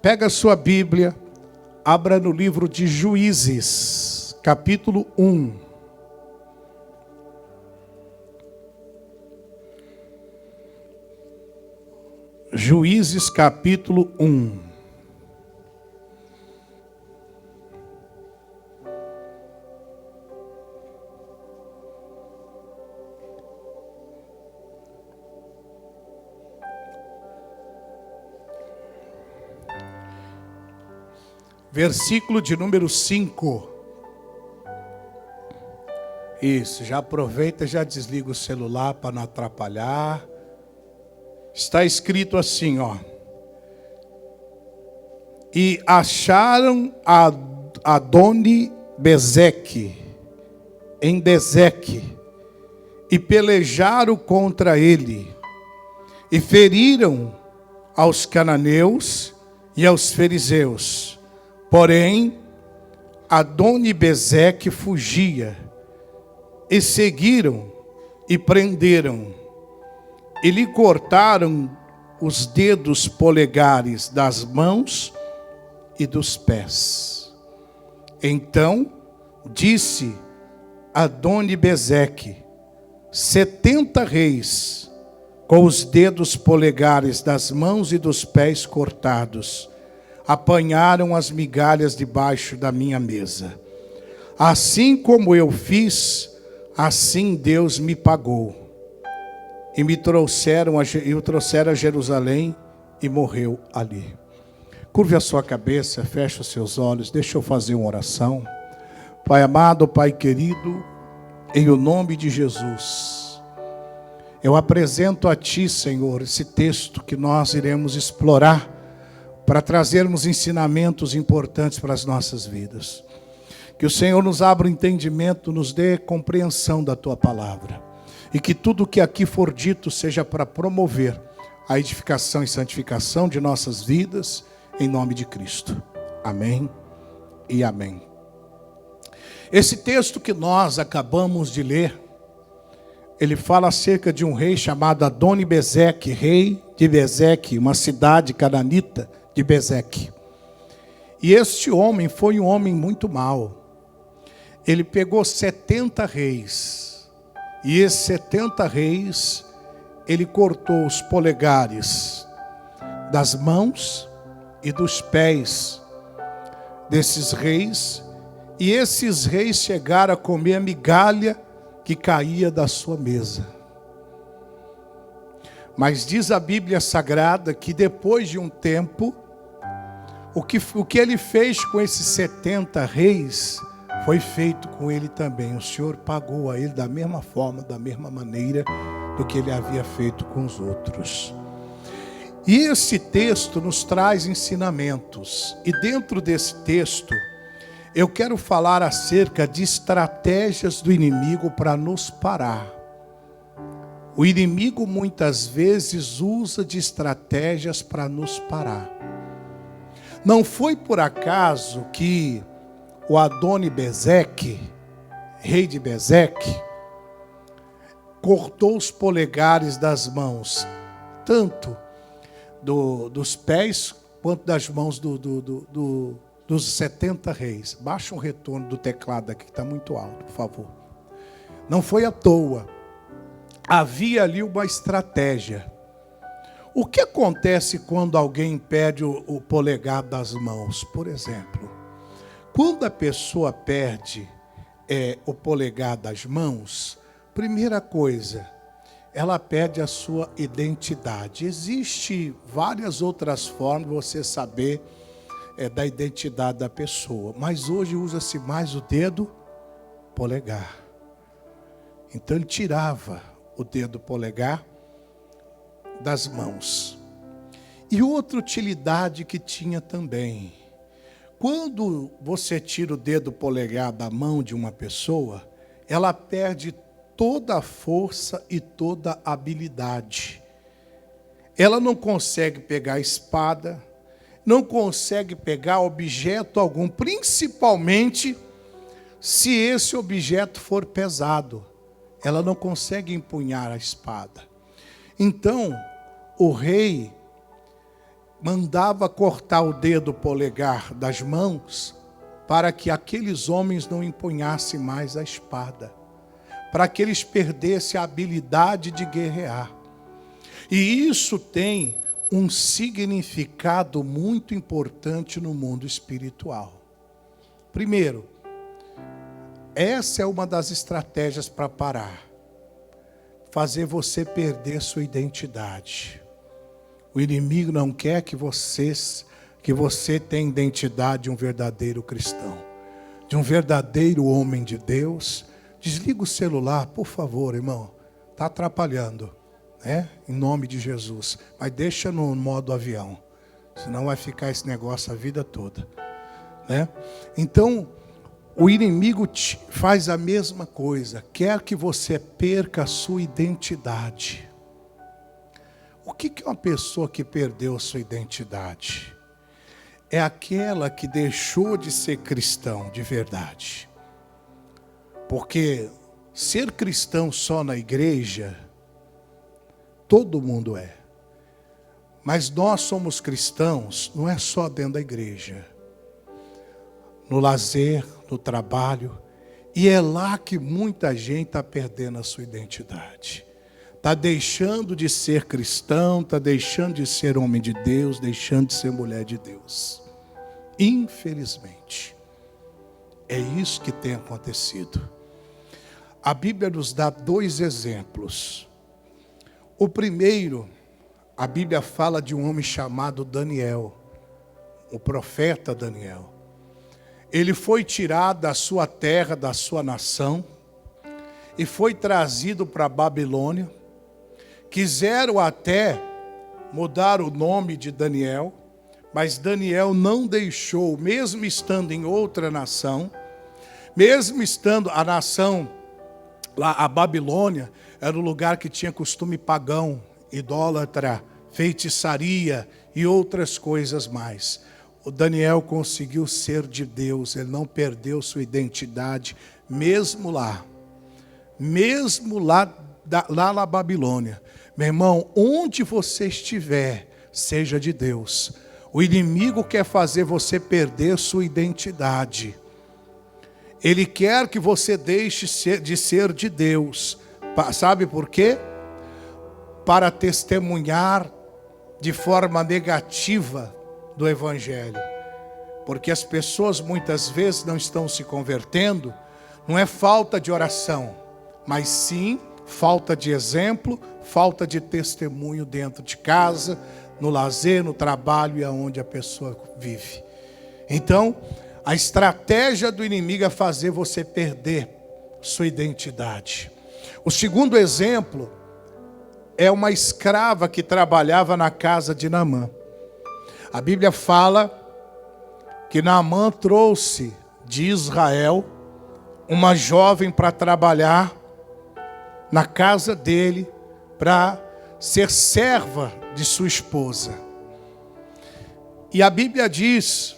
Pega a sua Bíblia, abra no livro de Juízes, capítulo 1. Juízes, capítulo 1. Versículo de número 5. Isso, já aproveita e já desliga o celular para não atrapalhar. Está escrito assim, ó. E acharam Adoni-Bezeque em Bezeque e pelejaram contra ele e feriram aos cananeus e aos fariseus. Porém, Adoni-Bezeque fugia, e seguiram e prenderam, e lhe cortaram os dedos polegares das mãos e dos pés. Então disse Adoni-Bezeque: 70 reis, com os dedos polegares das mãos e dos pés cortados, apanharam as migalhas debaixo da minha mesa. Assim como eu fiz, assim Deus me pagou. E me trouxeram a Jerusalém e morreu ali. Curve a sua cabeça, feche os seus olhos, deixa eu fazer uma oração. Pai amado, Pai querido, em o nome de Jesus, eu apresento a Ti, Senhor, esse texto que nós iremos explorar para trazermos ensinamentos importantes para as nossas vidas. Que o Senhor nos abra o entendimento, nos dê compreensão da Tua palavra. E que tudo que aqui for dito seja para promover a edificação e santificação de nossas vidas, em nome de Cristo. Amém e amém. Esse texto que nós acabamos de ler, ele fala acerca de um rei chamado Adoni-Bezeque, rei de Bezeque, uma cidade cananita de Bezeque. E este homem foi um homem muito mau. Ele pegou 70 reis, e esses 70 reis, ele cortou os polegares das mãos e dos pés desses reis, e esses reis chegaram a comer a migalha que caía da sua mesa. Mas diz a Bíblia Sagrada que depois de um tempo, o que ele fez com esses 70 reis, foi feito com ele também. O Senhor pagou a ele da mesma forma, da mesma maneira do que ele havia feito com os outros. E esse texto nos traz ensinamentos. E dentro desse texto, eu quero falar acerca de estratégias do inimigo para nos parar. O inimigo muitas vezes usa de estratégias para nos parar. Não foi por acaso que o Adoni-Bezeque, rei de Bezeque, cortou os polegares das mãos, tanto dos pés quanto das mãos dos 70 reis. Baixa um retorno do teclado aqui, que está muito alto, por favor. Não foi à toa. Havia ali uma estratégia. O que acontece quando alguém perde o polegar das mãos? Por exemplo, quando a pessoa perde o polegar das mãos, primeira coisa, ela perde a sua identidade. Existem várias outras formas de você saber da identidade da pessoa, mas hoje usa-se mais o dedo polegar. Então ele tirava o dedo polegar das mãos. E outra utilidade que tinha também, quando você tira o dedo polegar da mão de uma pessoa, ela perde toda a força e toda a habilidade. Ela não consegue pegar a espada, não consegue pegar objeto algum, principalmente se esse objeto for pesado. Ela não consegue empunhar a espada. Então, o rei mandava cortar o dedo polegar das mãos para que aqueles homens não empunhassem mais a espada, para que eles perdessem a habilidade de guerrear. E isso tem um significado muito importante no mundo espiritual. Primeiro, essa é uma das estratégias para parar. Fazer você perder sua identidade. O inimigo não quer que você tenha identidade de um verdadeiro cristão, de um verdadeiro homem de Deus. Desliga o celular, por favor, irmão. Está atrapalhando, né? Em nome de Jesus. Mas deixa no modo avião, senão vai ficar esse negócio a vida toda, né? Então, o inimigo faz a mesma coisa. Quer que você perca a sua identidade. O que é uma pessoa que perdeu a sua identidade? É aquela que deixou de ser cristão de verdade. Porque ser cristão só na igreja, todo mundo é. Mas nós somos cristãos, não é só dentro da igreja. No lazer, no trabalho. E é lá que muita gente está perdendo a sua identidade. Está deixando de ser cristão, está deixando de ser homem de Deus, deixando de ser mulher de Deus. Infelizmente. É isso que tem acontecido. A Bíblia nos dá 2 exemplos. O primeiro, a Bíblia fala de um homem chamado Daniel, o profeta Daniel. Ele foi tirado da sua terra, da sua nação, e foi trazido para a Babilônia. Quiseram até mudar o nome de Daniel, mas Daniel não deixou, mesmo estando em outra nação, mesmo estando a nação, lá a Babilônia, era o lugar que tinha costume pagão, idólatra, feitiçaria e outras coisas mais. O Daniel conseguiu ser de Deus, ele não perdeu sua identidade, mesmo lá na Babilônia. Meu irmão, onde você estiver, seja de Deus. O inimigo quer fazer você perder sua identidade. Ele quer que você deixe de ser de Deus. Sabe por quê? Para testemunhar de forma negativa do Evangelho. Porque as pessoas muitas vezes não estão se convertendo, não é falta de oração, mas sim falta de exemplo, falta de testemunho dentro de casa, no lazer, no trabalho e aonde a pessoa vive. Então, a estratégia do inimigo é fazer você perder sua identidade. O segundo exemplo é uma escrava que trabalhava na casa de Naamã. A Bíblia fala que Naamã trouxe de Israel uma jovem para trabalhar na casa dele, para ser serva de sua esposa. E a Bíblia diz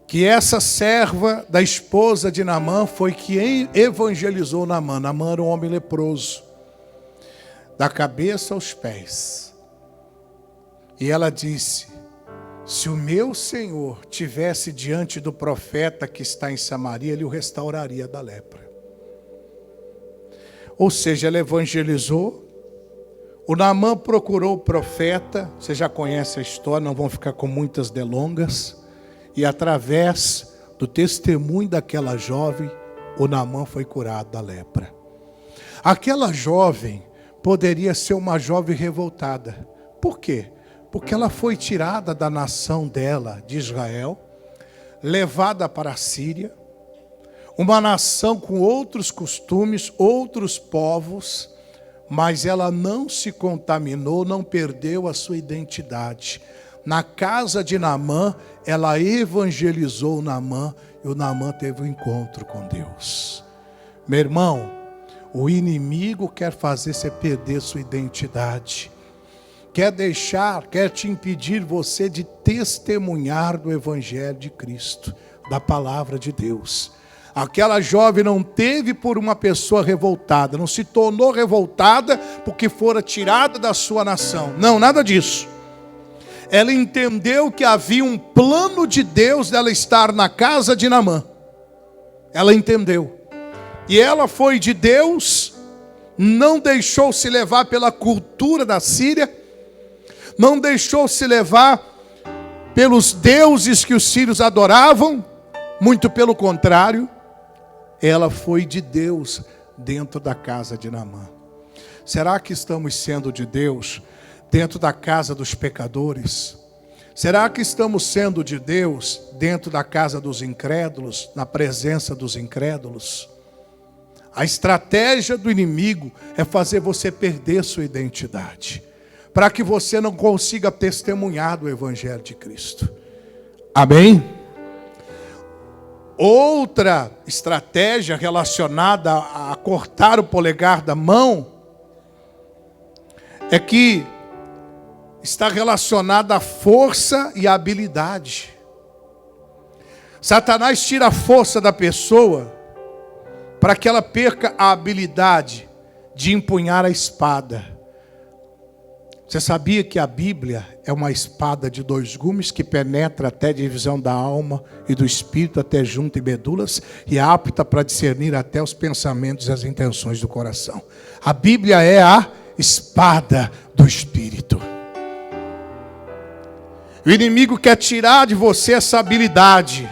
que essa serva da esposa de Naamã foi que evangelizou Naamã. Naamã era um homem leproso, da cabeça aos pés. E ela disse: se o meu Senhor tivesse diante do profeta que está em Samaria, ele o restauraria da lepra. Ou seja, ela evangelizou. O Naamã procurou o profeta. Você já conhece a história, não vão ficar com muitas delongas. E através do testemunho daquela jovem, o Naamã foi curado da lepra. Aquela jovem poderia ser uma jovem revoltada. Por quê? Porque ela foi tirada da nação dela, de Israel, levada para a Síria, uma nação com outros costumes, outros povos, mas ela não se contaminou, não perdeu a sua identidade. Na casa de Naamã, ela evangelizou Naamã, e o Naamã teve um encontro com Deus. Meu irmão, o inimigo quer fazer você perder sua identidade. Quer te impedir você de testemunhar do Evangelho de Cristo, da palavra de Deus. Aquela jovem não teve por uma pessoa revoltada, não se tornou revoltada porque fora tirada da sua nação. Não, nada disso. ela entendeu que havia um plano de Deus dela estar na casa de Naamã. Ela entendeu. E ela foi de Deus, não deixou se levar pela cultura da Síria, não deixou se levar pelos deuses que os sírios adoravam, muito pelo contrário, ela foi de Deus dentro da casa de Naamã. Será que estamos sendo de Deus dentro da casa dos pecadores? Será que estamos sendo de Deus dentro da casa dos incrédulos, na presença dos incrédulos? A estratégia do inimigo é fazer você perder sua identidade, para que você não consiga testemunhar do Evangelho de Cristo. Amém? Outra estratégia relacionada a cortar o polegar da mão é que está relacionada à força e à habilidade. Satanás tira a força da pessoa para que ela perca a habilidade de empunhar a espada. Você sabia que a Bíblia é uma espada de 2 gumes que penetra até a divisão da alma e do espírito, até junta e medulas, e é apta para discernir até os pensamentos e as intenções do coração. A Bíblia é a espada do Espírito. O inimigo quer tirar de você essa habilidade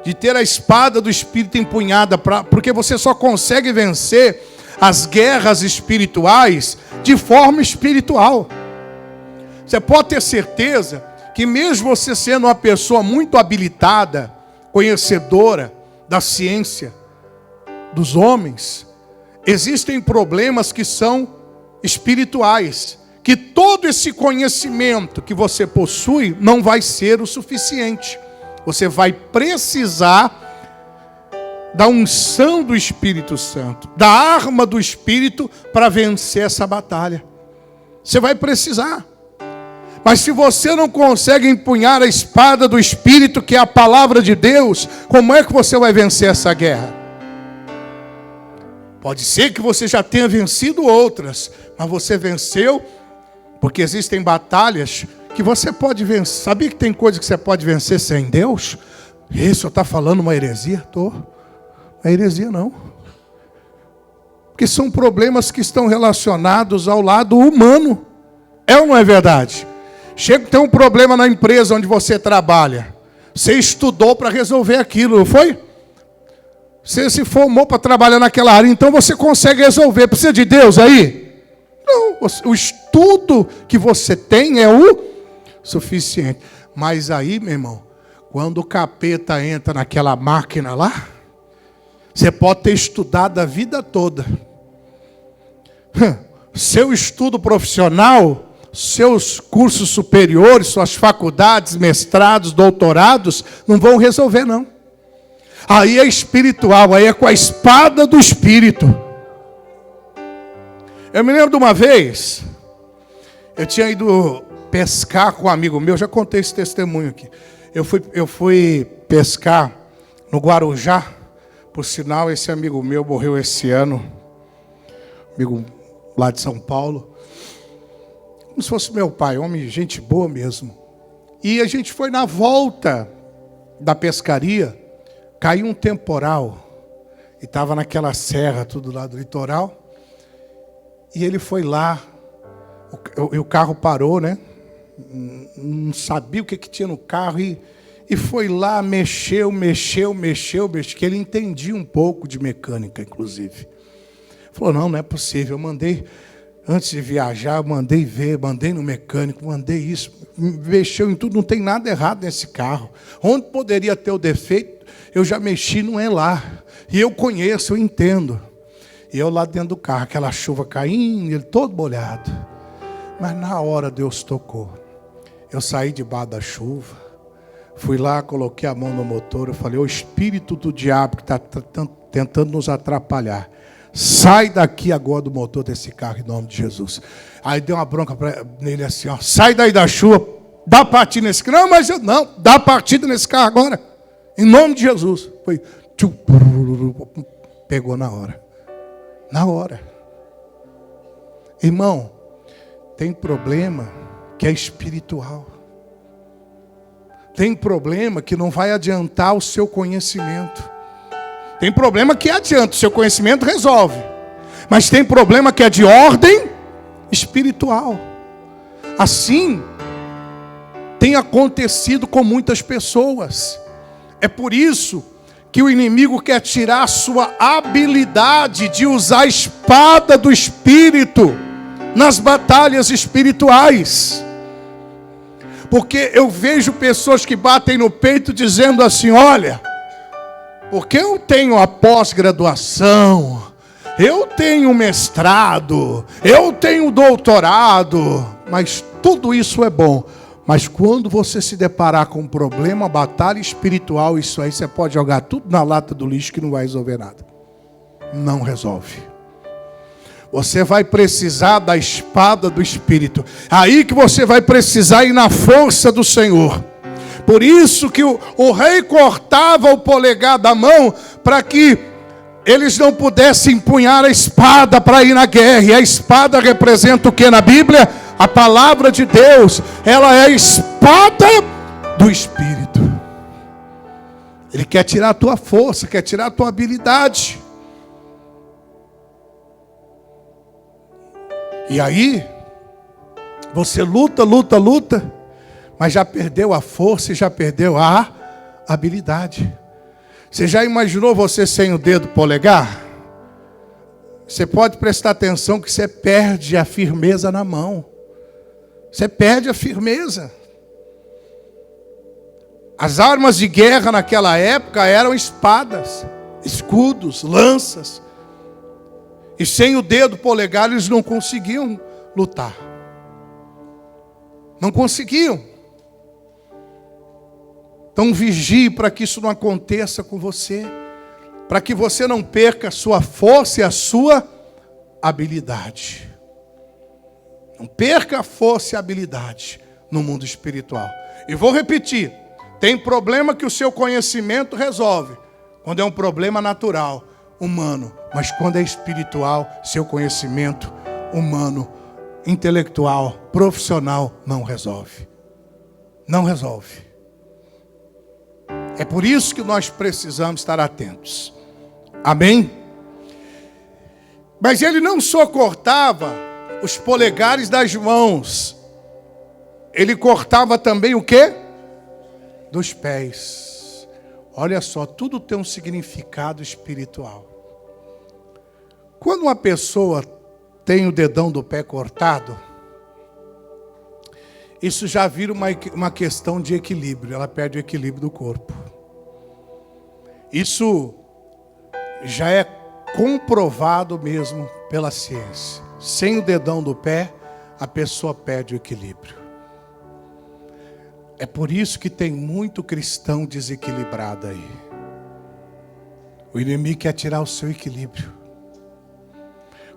de ter a espada do Espírito empunhada, porque você só consegue vencer as guerras espirituais de forma espiritual. Você pode ter certeza que mesmo você sendo uma pessoa muito habilitada, conhecedora da ciência dos homens, existem problemas que são espirituais, que todo esse conhecimento que você possui não vai ser o suficiente. Você vai precisar da unção do Espírito Santo, da arma do Espírito para vencer essa batalha. Você vai precisar. Mas se você não consegue empunhar a espada do Espírito, que é a palavra de Deus, como é que você vai vencer essa guerra? Pode ser que você já tenha vencido outras, mas você venceu porque existem batalhas que você pode vencer. Sabia que tem coisa que você pode vencer sem Deus? Isso, está falando uma heresia? Estou. Não é heresia não. Porque são problemas que estão relacionados ao lado humano. É ou não é verdade? Chega que tem um problema na empresa onde você trabalha. Você estudou para resolver aquilo, não foi? Você se formou para trabalhar naquela área, então você consegue resolver. Precisa de Deus aí? Não, o estudo que você tem é o suficiente. Mas aí, meu irmão, quando o capeta entra naquela máquina lá, você pode ter estudado a vida toda. Seu estudo profissional, seus cursos superiores, suas faculdades, mestrados, doutorados, não vão resolver não. Aí é espiritual, aí é com a espada do Espírito. Eu me lembro de uma vez, eu tinha ido pescar com um amigo meu, já contei esse testemunho aqui. Eu fui pescar no Guarujá, por sinal, esse amigo meu morreu esse ano, amigo lá de São Paulo, como se fosse meu pai, homem, gente boa mesmo. E a gente foi na volta da pescaria, caiu um temporal, e estava naquela serra, tudo lá do litoral, e ele foi lá, o carro parou, né? Não sabia o que tinha no carro, e foi lá, mexeu, que ele entendia um pouco de mecânica, inclusive. Falou, não é possível, eu mandei, antes de viajar, eu mandei ver, mandei no mecânico, mandei isso, mexeu em tudo, não tem nada errado nesse carro. Onde poderia ter o defeito, eu já mexi, não é lá. E eu conheço, eu entendo. E eu lá dentro do carro, aquela chuva caindo, ele todo molhado. Mas na hora Deus tocou. Eu saí debaixo da chuva, fui lá, coloquei a mão no motor, eu falei, o espírito do diabo que está tentando nos atrapalhar, sai daqui agora do motor desse carro, em nome de Jesus. Aí deu uma bronca nele assim, ó, sai daí da chuva, dá partida nesse carro. Não, mas eu não, dá partida nesse carro agora, em nome de Jesus. Foi, pegou na hora. Na hora. Irmão, tem problema que é espiritual. Tem problema que não vai adiantar o seu conhecimento. Tem problema que adianta, o seu conhecimento resolve. Mas tem problema que é de ordem espiritual. Assim, tem acontecido com muitas pessoas. É por isso que o inimigo quer tirar a sua habilidade de usar a espada do Espírito nas batalhas espirituais. Porque eu vejo pessoas que batem no peito dizendo assim: olha, porque eu tenho a pós-graduação, eu tenho mestrado, eu tenho doutorado, mas tudo isso é bom. Mas quando você se deparar com um problema, batalha espiritual, isso aí você pode jogar tudo na lata do lixo que não vai resolver nada. Não resolve. Você vai precisar da espada do Espírito. Aí que você vai precisar ir na força do Senhor. Por isso que o rei cortava o polegar da mão para que eles não pudessem empunhar a espada para ir na guerra. E a espada representa o que na Bíblia? A palavra de Deus. Ela é a espada do Espírito. Ele quer tirar a tua força, quer tirar a tua habilidade. E aí, você luta, mas já perdeu a força e já perdeu a habilidade. Você já imaginou você sem o dedo polegar? Você pode prestar atenção que você perde a firmeza na mão. Você perde a firmeza. As armas de guerra naquela época eram espadas, escudos, lanças. E sem o dedo polegar eles não conseguiam lutar. Não conseguiam. Então vigie para que isso não aconteça com você. Para que você não perca a sua força e a sua habilidade. Não perca a força e a habilidade no mundo espiritual. E vou repetir. Tem problema que o seu conhecimento resolve. Quando é um problema natural, humano. Mas quando é espiritual, seu conhecimento humano, intelectual, profissional, não resolve. Não resolve. É por isso que nós precisamos estar atentos. Amém? Mas ele não só cortava os polegares das mãos. Ele cortava também o quê? Dos pés. Olha só, tudo tem um significado espiritual. Quando uma pessoa tem o dedão do pé cortado, isso já vira uma questão de equilíbrio. Ela perde o equilíbrio do corpo. Isso já é comprovado mesmo pela ciência. Sem o dedão do pé, a pessoa perde o equilíbrio. É por isso que tem muito cristão desequilibrado aí. O inimigo quer tirar o seu equilíbrio.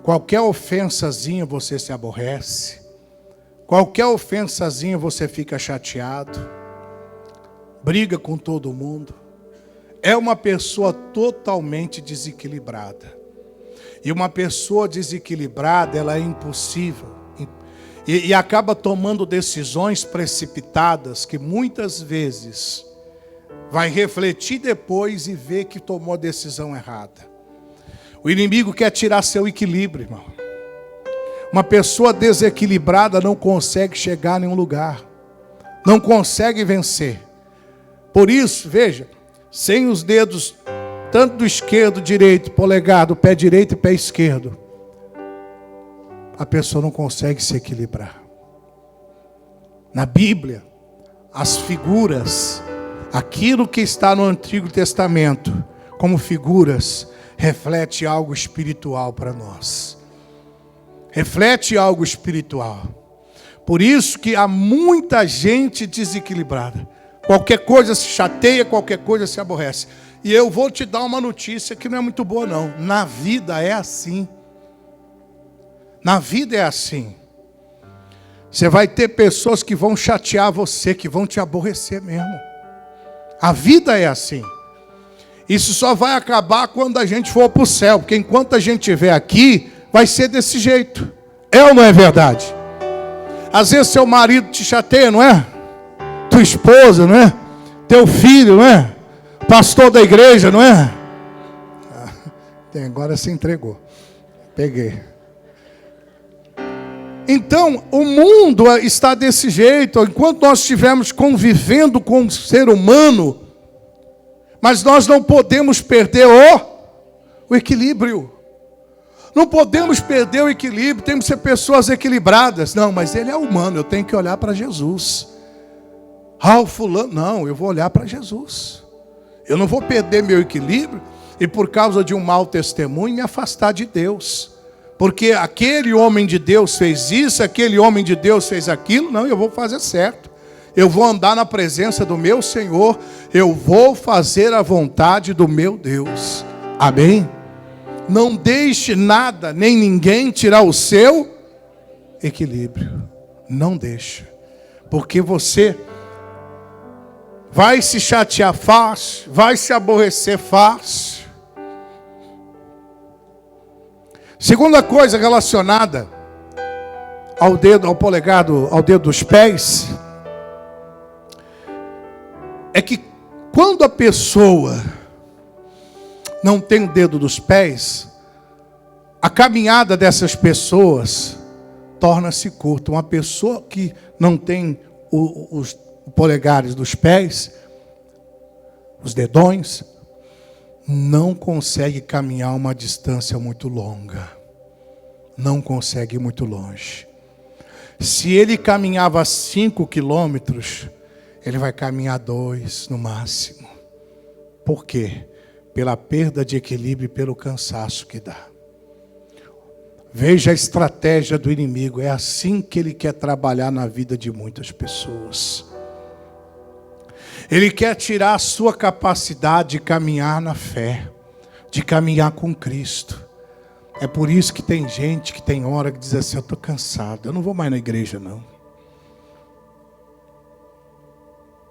Qualquer ofensazinha você se aborrece. Qualquer ofensazinha você fica chateado. Briga com todo mundo. É uma pessoa totalmente desequilibrada. E uma pessoa desequilibrada, ela é impossível. E acaba tomando decisões precipitadas que muitas vezes vai refletir depois e ver que tomou a decisão errada. O inimigo quer tirar seu equilíbrio, irmão. Uma pessoa desequilibrada não consegue chegar a nenhum lugar. Não consegue vencer. Por isso, veja, sem os dedos, tanto do esquerdo, direito, polegar, do pé direito e pé esquerdo, a pessoa não consegue se equilibrar. Na Bíblia, as figuras, aquilo que está no Antigo Testamento, como figuras, reflete algo espiritual para nós. Reflete algo espiritual. Por isso que há muita gente desequilibrada. Qualquer coisa se chateia, qualquer coisa se aborrece. E eu vou te dar uma notícia que não é muito boa não. Na vida é assim. Na vida é assim. Você vai ter pessoas que vão chatear você, que vão te aborrecer mesmo. A vida é assim. Isso só vai acabar quando a gente for para o céu, porque enquanto a gente estiver aqui, vai ser desse jeito. É ou não é verdade? Às vezes seu marido te chateia, não é? Tua esposa, não é? Teu filho, não é? Pastor da igreja, não é? Agora se entregou. Peguei. Então, o mundo está desse jeito. Enquanto nós estivermos convivendo com o ser humano, mas nós não podemos perder o equilíbrio. Não podemos perder o equilíbrio. Temos que ser pessoas equilibradas. Não, mas ele é humano. Eu tenho que olhar para Jesus. O fulano. Não, eu vou olhar para Jesus. Eu não vou perder meu equilíbrio e por causa de um mau testemunho me afastar de Deus. Porque aquele homem de Deus fez isso, aquele homem de Deus fez aquilo. Não, eu vou fazer certo. Eu vou andar na presença do meu Senhor. Eu vou fazer a vontade do meu Deus. Amém? Não deixe nada, nem ninguém tirar o seu equilíbrio. Não deixe. Porque você vai se chatear fácil, vai se aborrecer fácil. Segunda coisa relacionada ao dedo, ao polegar, ao dedo dos pés, é que quando a pessoa não tem o dedo dos pés, a caminhada dessas pessoas torna-se curta. Uma pessoa que não tem os polegares dos pés, os dedões, não consegue caminhar uma distância muito longa. Não consegue ir muito longe. Se ele caminhava 5 quilômetros, ele vai caminhar 2 no máximo. Por quê? Pela perda de equilíbrio e pelo cansaço que dá. Veja a estratégia do inimigo. É assim que ele quer trabalhar na vida de muitas pessoas. Ele quer tirar a sua capacidade de caminhar na fé, de caminhar com Cristo. É por isso que tem gente que tem hora que diz assim: eu estou cansado, eu não vou mais na igreja não.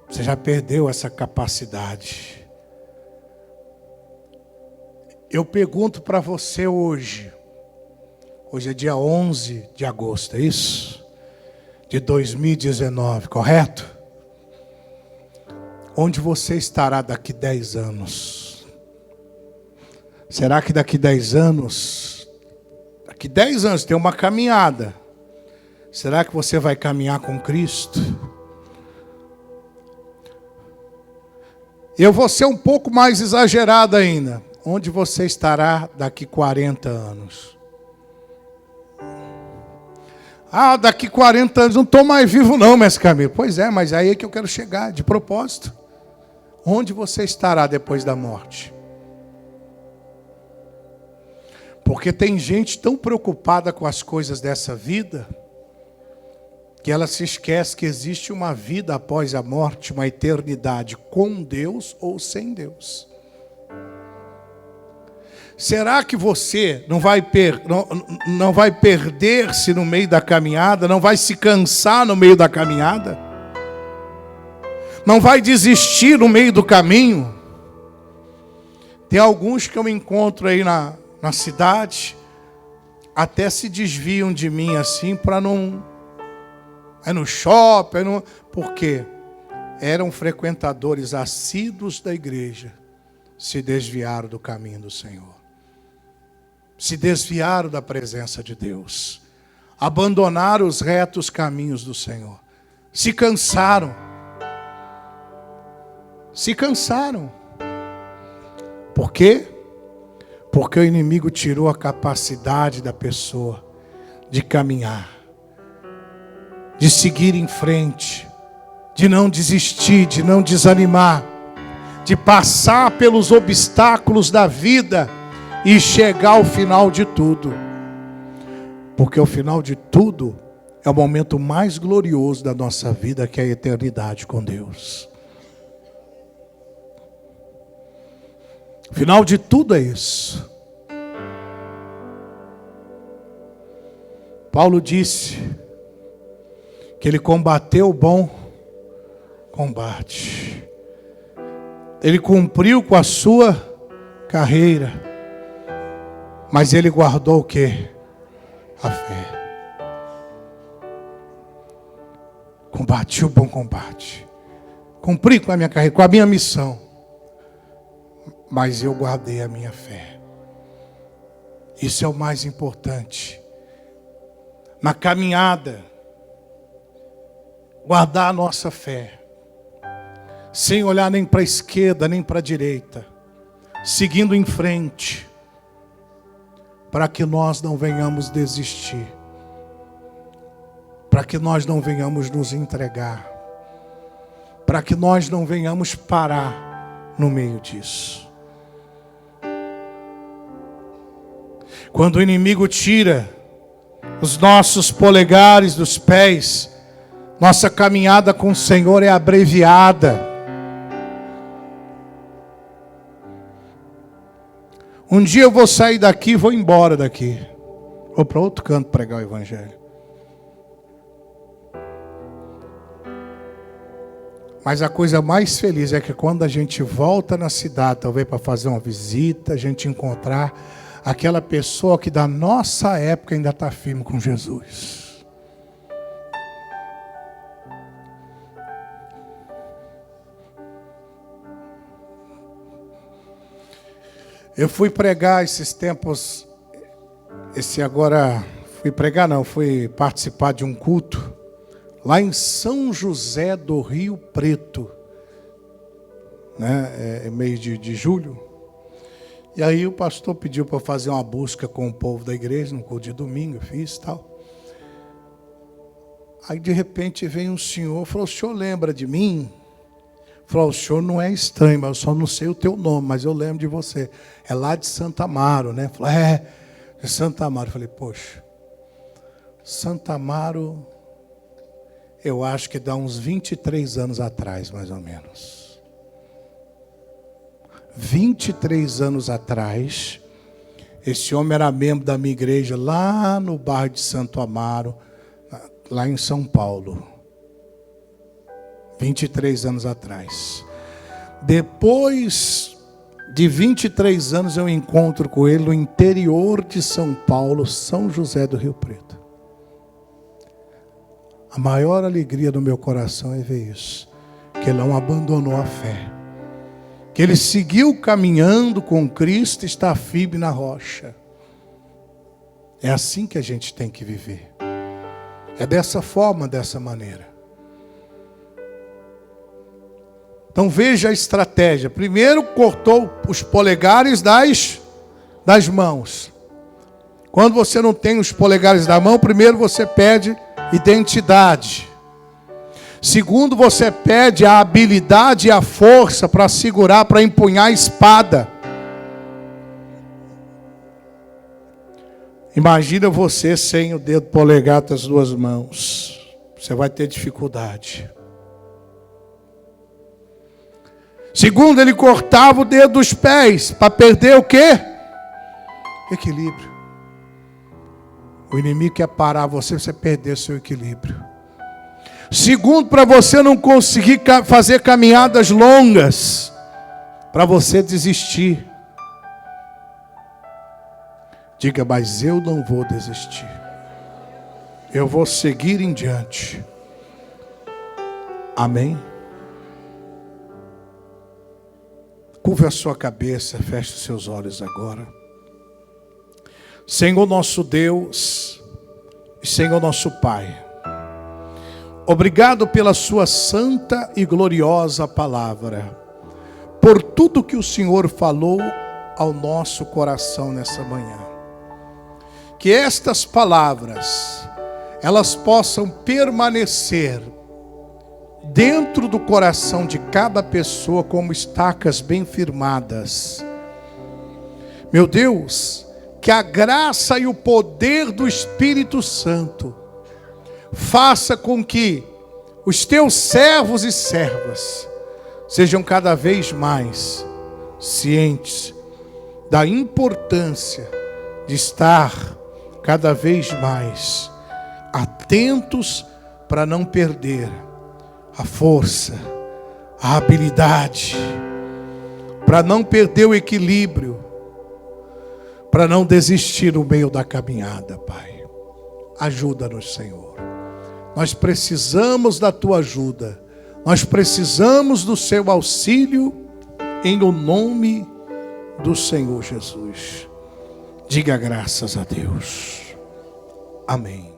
Você já perdeu essa capacidade. Eu pergunto para você hoje. Hoje é dia 11 de agosto, é isso? De 2019, correto? Onde você estará daqui 10 anos? Será que daqui 10 anos... Daqui 10 anos tem uma caminhada. Será que você vai caminhar com Cristo? Eu vou ser um pouco mais exagerado ainda. Onde você estará daqui 40 anos? Daqui 40 anos não estou mais vivo não, mestre Camilo. Pois é, mas aí é que eu quero chegar, de propósito. Onde você estará depois da morte? Porque tem gente tão preocupada com as coisas dessa vida, que ela se esquece que existe uma vida após a morte, uma eternidade com Deus ou sem Deus. Será que você não vai perder-se no meio da caminhada, não vai se cansar no meio da caminhada? Não vai desistir no meio do caminho? Tem alguns que eu encontro aí na cidade, até se desviam de mim assim para não... É no shopping, por quê? Eram frequentadores assíduos da igreja, se desviaram do caminho do Senhor. Se desviaram da presença de Deus. Abandonaram os retos caminhos do Senhor. Se cansaram. Se cansaram. Por quê? Porque o inimigo tirou a capacidade da pessoa de caminhar, de seguir em frente, de não desistir, de não desanimar, de passar pelos obstáculos da vida e chegar ao final de tudo. Porque o final de tudo é o momento mais glorioso da nossa vida, que é a eternidade com Deus. O final de tudo é isso. Paulo disse que ele combateu o bom combate. Ele cumpriu com a sua carreira. Mas ele guardou o quê? A fé. Combati o bom combate. Cumpri com a minha carreira, com a minha missão. Mas eu guardei a minha fé. Isso é o mais importante. Na caminhada, guardar a nossa fé. Sem olhar nem para a esquerda, nem para a direita. Seguindo em frente. Para que nós não venhamos desistir. Para que nós não venhamos nos entregar. Para que nós não venhamos parar no meio disso. Quando o inimigo tira os nossos polegares dos pés, nossa caminhada com o Senhor é abreviada. Um dia eu vou sair daqui e vou embora daqui. Vou para outro canto pregar o Evangelho. Mas a coisa mais feliz é que quando a gente volta na cidade, talvez para fazer uma visita, a gente encontrar aquela pessoa que da nossa época ainda está firme com Jesus. Eu fui pregar esses tempos, fui participar de um culto, lá em São José do Rio Preto, né, mês de julho. E aí o pastor pediu para fazer uma busca com o povo da igreja, no culto de domingo, eu fiz e tal. Aí de repente veio um senhor, falou: o senhor lembra de mim? Falou: o senhor não é estranho, mas eu só não sei o teu nome, mas eu lembro de você. É lá de Santa Amaro, né? Falou: de Santa Amaro. Eu falei: poxa, Santa Amaro, eu acho que dá uns 23 anos atrás, mais ou menos. 23 anos atrás, esse homem era membro da minha igreja lá no bairro de Santo Amaro, lá em São Paulo. 23 anos atrás. Depois de 23 anos eu encontro com ele no interior de São Paulo, São José do Rio Preto. A maior alegria do meu coração é ver isso, que ele não abandonou a fé. Que ele seguiu caminhando com Cristo e está firme na rocha. É assim que a gente tem que viver. É dessa forma, dessa maneira. Então veja a estratégia. Primeiro cortou os polegares das mãos. Quando você não tem os polegares da mão, primeiro você pede identidade. Segundo, você pede a habilidade e a força para segurar, para empunhar a espada. Imagina você sem o dedo polegar das duas mãos. Você vai ter dificuldade. Segundo, ele cortava o dedo dos pés para perder o quê? Equilíbrio. O inimigo quer parar você perder seu equilíbrio. Segundo, para você não conseguir fazer caminhadas longas, para você desistir. Diga: mas eu não vou desistir. Eu vou seguir em diante. Amém? Curva a sua cabeça, feche os seus olhos agora. Senhor nosso Deus, Senhor nosso Pai, obrigado pela sua santa e gloriosa palavra, por tudo que o Senhor falou ao nosso coração nessa manhã. Que estas palavras, elas possam permanecer dentro do coração de cada pessoa como estacas bem firmadas. Meu Deus, que a graça e o poder do Espírito Santo faça com que os teus servos e servas sejam cada vez mais cientes da importância de estar cada vez mais atentos para não perder a força, a habilidade, para não perder o equilíbrio, para não desistir no meio da caminhada, Pai. Ajuda-nos, Senhor. Nós precisamos da tua ajuda. Nós precisamos do seu auxílio em o nome do Senhor Jesus. Diga graças a Deus. Amém.